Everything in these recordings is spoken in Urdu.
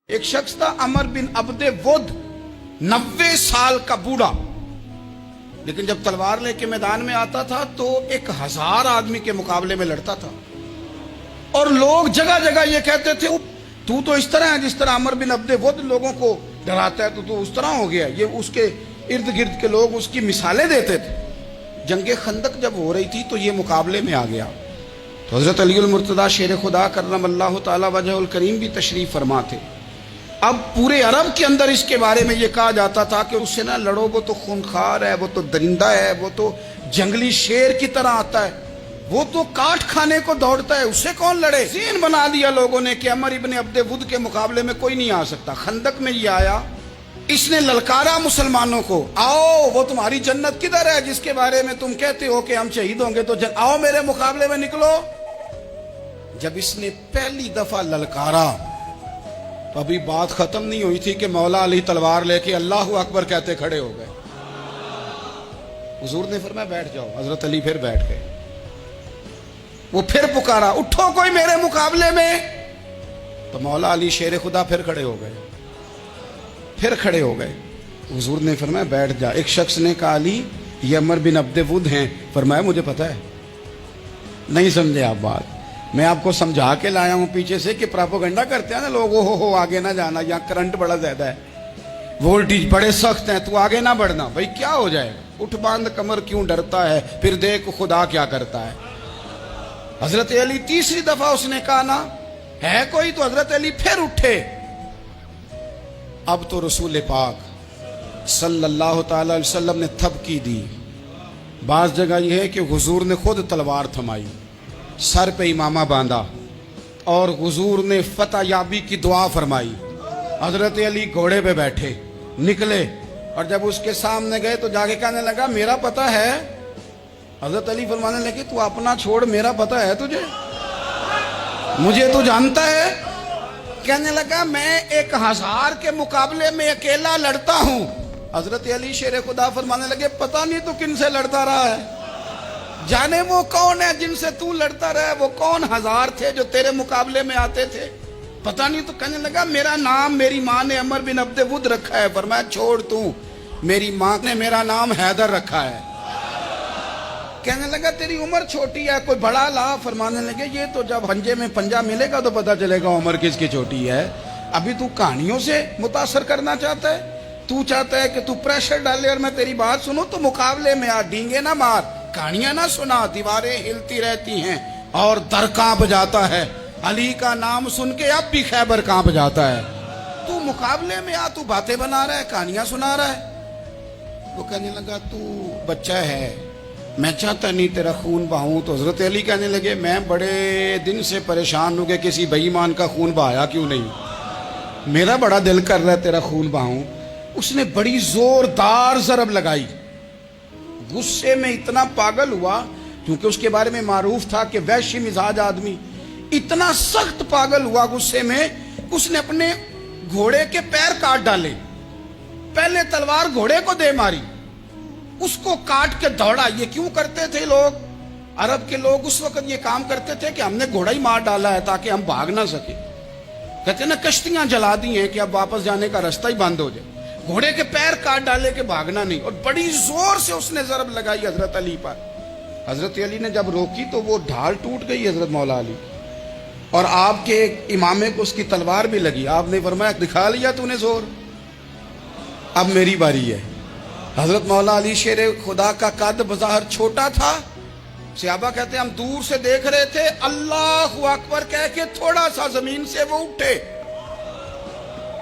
ایک شخص تھا عمر بن عبد ود، 90 سال کا بوڑھا، لیکن جب تلوار لے کے میدان میں آتا تھا تو 1000 آدمی کے مقابلے میں لڑتا تھا، اور لوگ جگہ جگہ یہ کہتے تھے تو اس طرح ہے جس طرح عمر بن عبد ود لوگوں کو ڈراتا ہے، تو اس طرح ہو گیا۔ یہ اس کے ارد گرد کے لوگ اس کی مثالیں دیتے تھے۔ جنگ خندق جب ہو رہی تھی تو یہ مقابلے میں آ گیا، تو حضرت علی المرتضیٰ شیر خدا کرم اللہ تعالی وجہ الکریم بھی تشریف فرما تھے۔ اب پورے عرب کے اندر اس کے بارے میں یہ کہا جاتا تھا کہ اس سے نہ لڑو، وہ تو خونخوار ہے، وہ تو درندہ ہے، وہ تو جنگلی شیر کی طرح آتا ہے، وہ تو کاٹ کھانے کو دوڑتا ہے، اسے کون لڑے۔ ذہن بنا دیا لوگوں نے کہ عمر ابن عبد ود کے مقابلے میں کوئی نہیں آ سکتا۔ خندق میں یہ آیا، اس نے للکارا مسلمانوں کو، آؤ وہ تمہاری جنت کدھر ہے جس کے بارے میں تم کہتے ہو کہ ہم شہید ہوں گے، تو آؤ میرے مقابلے میں نکلو۔ جب اس نے پہلی دفعہ للکارا تو ابھی بات ختم نہیں ہوئی تھی کہ مولا علی تلوار لے کے اللہ اکبر کہتے کھڑے ہو گئے۔ حضور نے فرمایا بیٹھ جاؤ، حضرت علی پھر بیٹھ گئے۔ وہ پھر پکارا اٹھو کوئی میرے مقابلے میں، تو مولا علی شیر خدا پھر کھڑے ہو گئے، پھر کھڑے ہو گئے۔ حضور نے فرمایا بیٹھ جا۔ ایک شخص نے کہا علی یہ عمر بن عبد ود ہیں، فرمایا مجھے پتا ہے۔ نہیں سمجھے آپ بات، میں آپ کو سمجھا کے لایا ہوں پیچھے سے کہ پراپوگنڈا کرتے ہیں نا لوگ، ہو آگے نہ جانا، یہاں کرنٹ بڑا زیادہ ہے، وولٹیج بڑے سخت ہیں، تو آگے نہ بڑھنا۔ بھائی کیا ہو جائے گا، اٹھ باندھ کمر کیوں ڈرتا ہے، پھر دیکھ خدا کیا کرتا ہے۔ حضرت علی تیسری دفعہ اس نے کہا نا ہے کوئی، تو حضرت علی پھر اٹھے۔ اب تو رسول پاک صلی اللہ تعالی علیہ وسلم نے تھپکی دی۔ بعض جگہ یہ ہے کہ حضور نے خود تلوار تھمائی، سر پہ امامہ باندھا، اور حضور نے فتح یابی کی دعا فرمائی۔ حضرت علی گھوڑے پہ بیٹھے نکلے، اور جب اس کے سامنے گئے تو جا کے کہنے لگا میرا پتہ ہے۔ حضرت علی فرمانے لگے تو اپنا چھوڑ، میرا پتہ ہے تجھے، مجھے تو جانتا ہے۔ کہنے لگا میں 1000 کے مقابلے میں اکیلا لڑتا ہوں۔ حضرت علی شیر خدا فرمانے لگے پتہ نہیں تو کن سے لڑتا رہا ہے، جانے وہ کون ہے جن سے تو لڑتا رہا ہے، وہ کون 1000 تھے جو تیرے مقابلے میں آتے تھے، پتہ نہیں۔ تو کہنے لگا میرا نام میری ماں نے عمر بن عبد ود رکھا ہے۔ فرمایا چھوڑ تو، میری ماں نے میرا نام حیدر رکھا ہے۔ کہنے لگا تیری عمر چھوٹی ہے، کوئی بڑا لا۔ فرمانے لگے یہ تو جب ہنجے میں پنجہ ملے گا تو پتہ چلے گا عمر کس کی چھوٹی ہے، ابھی تو کہانیوں سے متاثر کرنا چاہتا ہے، تو چاہتا ہے کہ تو پریشر ڈالے اور میں تیری بات سنوں، تو مقابلے میں آ، ڈینگے نہ مار، کہانیاں نہ سنا، دیواریں ہلتی رہتی ہیں اور در کانپ جاتا ہے، علی کا نام سن کے اب بھی خیبر کانپ جاتا ہے، تو مقابلے میں آ، تو باتیں بنا رہا ہے، کہانیاں سنا رہا ہے۔ وہ کہنے لگا تو بچہ ہے، میں چاہتا نہیں تیرا خون بہاؤں۔ تو حضرت علی کہنے لگے میں بڑے دن سے پریشان ہوں کہ کسی بے ایمان کا خون بہایا کیوں نہیں، میرا بڑا دل کر رہا ہے تیرا خون بہاؤں۔ اس نے بڑی زوردار ضرب لگائی، غصے میں اتنا پاگل ہوا، کیونکہ اس کے بارے میں معروف تھا کہ وحشی مزاج آدمی، اتنا سخت پاگل ہوا غصے میں، اس نے اپنے گھوڑے کے پیر کاٹ ڈالے، پہلے تلوار گھوڑے کو دے ماری، اس کو کاٹ کے دوڑا۔ یہ کیوں کرتے تھے لوگ، عرب کے لوگ اس وقت یہ کام کرتے تھے کہ ہم نے گھوڑا ہی مار ڈالا ہے تاکہ ہم بھاگ نہ سکے، کہتے نا کشتیاں جلا دی ہیں کہ اب واپس جانے کا راستہ ہی بند ہو جائے، گھوڑے کے پیر کاٹ ڈالے کہ بھاگنا نہیں۔ اور بڑی زور سے اس نے ضرب لگائی حضرت علی پر۔ حضرت علی نے جب روکی تو وہ ڈھال ٹوٹ گئی حضرت مولا علی، اور آپ کے امامے کو اس کی تلوار بھی لگی۔ آپ نے فرمایا دکھا لیا تو نے زور، اب میری باری ہے۔ حضرت مولا علی شیر خدا کا قد بظاہر چھوٹا تھا، صحابہ کہتے ہیں ہم دور سے دیکھ رہے تھے، اللہ اکبر کہہ کے تھوڑا سا زمین سے وہ اٹھے،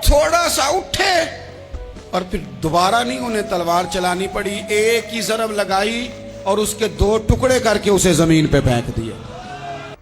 تھوڑا سا اٹھے، اور پھر دوبارہ نہیں انہیں تلوار چلانی پڑی، ایک ہی ضرب لگائی اور اس کے 2 ٹکڑے کر کے اسے زمین پہ پھینک دیا۔